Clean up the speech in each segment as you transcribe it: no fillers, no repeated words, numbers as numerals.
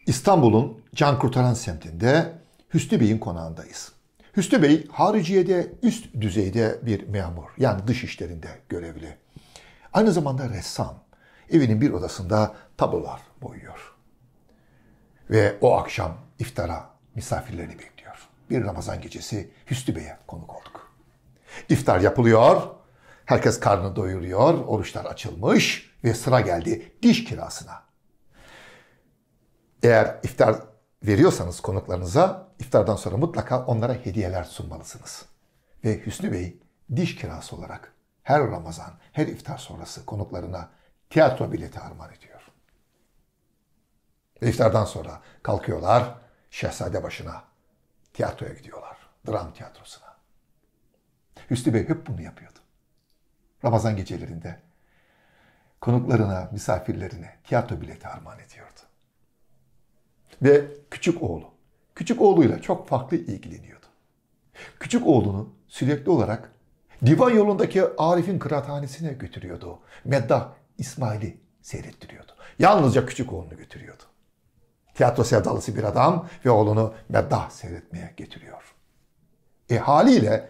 İstanbul'un Can Kurtaran semtinde Hüsnü Bey'in konağındayız. Hüsnü Bey hariciyede üst düzeyde bir memur, yani dış işlerinde görevli. Aynı zamanda ressam. Evinin bir odasında tablolar boyuyor. Ve o akşam iftara misafirlerini bekliyor. Bir Ramazan gecesi Hüsnü Bey'e konuk olduk. İftar yapılıyor, herkes karnını doyuruyor, oruçlar açılmış ve sıra geldi diş kirasına. Eğer iftar veriyorsanız konuklarınıza, iftardan sonra mutlaka onlara hediyeler sunmalısınız. Ve Hüsnü Bey diş kirası olarak her Ramazan, her iftar sonrası konuklarına tiyatro bileti armağan ediyor. Ve iftardan sonra kalkıyorlar, Şehzadebaşı'na, tiyatroya gidiyorlar, dram tiyatrosuna. Hüsnü Bey hep bunu yapıyordu. Ramazan gecelerinde konuklarına, misafirlerine tiyatro bileti armağan ediyordu. Ve küçük oğluyla çok farklı ilgileniyordu. Küçük oğlunu sürekli olarak divan yolundaki Arif'in kıraathanesine götürüyordu. Meddah İsmail'i seyrettiriyordu. Yalnızca küçük oğlunu götürüyordu. Tiyatro sevdalısı bir adam ve oğlunu Meddah seyretmeye getiriyor. Haliyle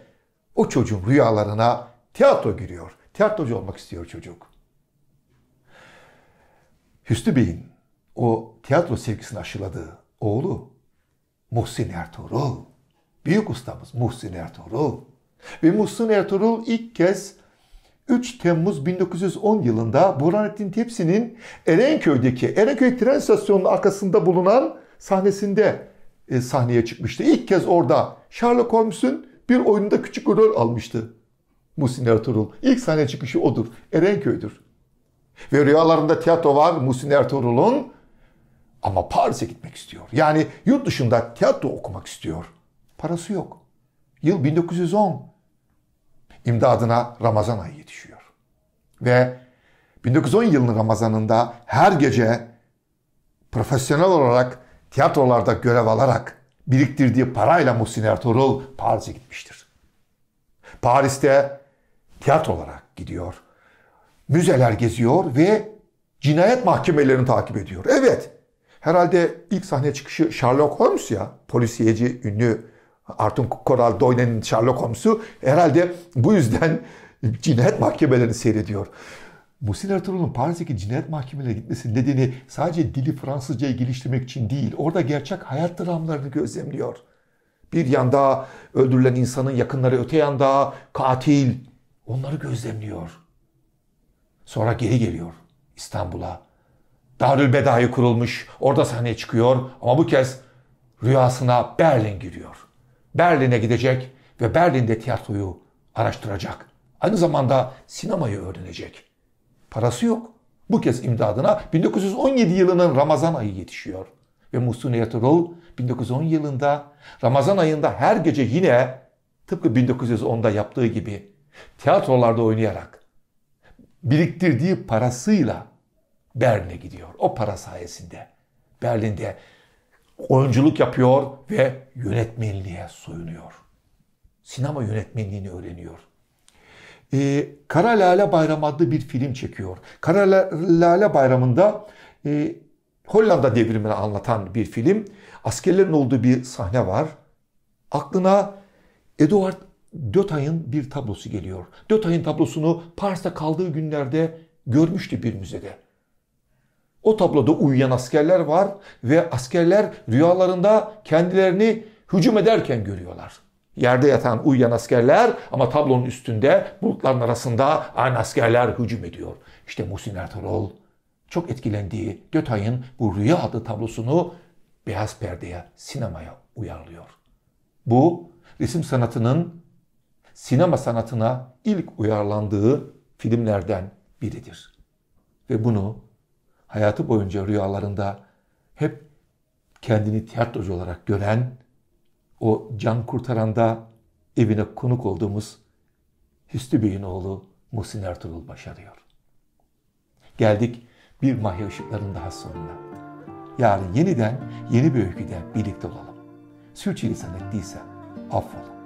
o çocuğun rüyalarına tiyatro giriyor. Tiyatrocu olmak istiyor çocuk. Hüsnü Bey'in o tiyatro sevgisini aşıladığı oğlu Muhsin Ertuğrul. Büyük ustamız Muhsin Ertuğrul. Ve Muhsin Ertuğrul ilk kez 3 Temmuz 1910 yılında Burhanettin Tepsi'nin Erenköy tren istasyonunun arkasında bulunan sahnesinde sahneye çıkmıştı. İlk kez orada Sherlock Holmes'un bir oyununda küçük rol almıştı Muhsin Ertuğrul. İlk sahne çıkışı odur. Erenköy'dür. Ve rüyalarında tiyatro var Muhsin Ertuğrul'un. Ama Paris'e gitmek istiyor. Yani yurt dışında tiyatro okumak istiyor. Parası yok. Yıl 1910. İmdadına Ramazan ayı yetişiyor. Ve 1910 yılının Ramazanında her gece profesyonel olarak tiyatrolarda görev alarak biriktirdiği parayla Muhsin Ertuğrul Paris'e gitmiştir. Paris'te tiyatrolara gidiyor. Müzeler geziyor ve cinayet mahkemelerini takip ediyor. Evet, herhalde ilk sahne çıkışı Sherlock Holmes ya, polisiyeci ünlü Arthur Conan Doyle'nin Sherlock Holmes'u herhalde bu yüzden cinayet mahkemelerini seyrediyor. Muhsin Ertuğrul'un Paris'teki cinayet mahkemelerine gitmesinin nedeni sadece dili Fransızcayı geliştirmek için değil, orada gerçek hayat dramlarını gözlemliyor. Bir yanda öldürülen insanın yakınları, öte yanda katil, onları gözlemliyor. Sonra geri geliyor İstanbul'a. Darülbedai kurulmuş, orada sahneye çıkıyor ama bu kez rüyasına Berlin giriyor. Berlin'e gidecek ve Berlin'de tiyatroyu araştıracak. Aynı zamanda sinemayı öğrenecek. Parası yok. Bu kez imdadına 1917 yılının Ramazan ayı yetişiyor. Ve Muhsin Ertuğrul 1910 yılında Ramazan ayında her gece yine tıpkı 1910'da yaptığı gibi tiyatrolarda oynayarak biriktirdiği parasıyla Berlin'e gidiyor. O para sayesinde Berlin'de oyunculuk yapıyor ve yönetmenliğe soyunuyor. Sinema yönetmenliğini öğreniyor. Kara Lale Bayramı adlı bir film çekiyor. Kara Lale Bayramı'nda Hollanda devrimini anlatan bir film. Askerlerin olduğu bir sahne var. Aklına Edouard Dötay'ın bir tablosu geliyor. Dötay'ın tablosunu Paris'te kaldığı günlerde görmüştü bir müzede. O tabloda uyuyan askerler var ve askerler rüyalarında kendilerini hücum ederken görüyorlar. Yerde yatan uyuyan askerler ama tablonun üstünde bulutların arasında aynı askerler hücum ediyor. İşte Muhsin Ertuğrul çok etkilendiği Dötay'ın bu Rüya adlı tablosunu beyaz perdeye, sinemaya uyarlıyor. Bu resim sanatının sinema sanatına ilk uyarlandığı filmlerden biridir. Ve bunu hayatı boyunca rüyalarında hep kendini tiyatrocu olarak gören, o Can Kurtaran'da evine konuk olduğumuz Hüsnü Bey'in oğlu Muhsin Ertuğrul başarıyor. Geldik bir Mahya Işıkları'nın daha sonuna. Yarın yeniden yeni bir öyküde birlikte olalım. Sürçülisan ettiyse affola.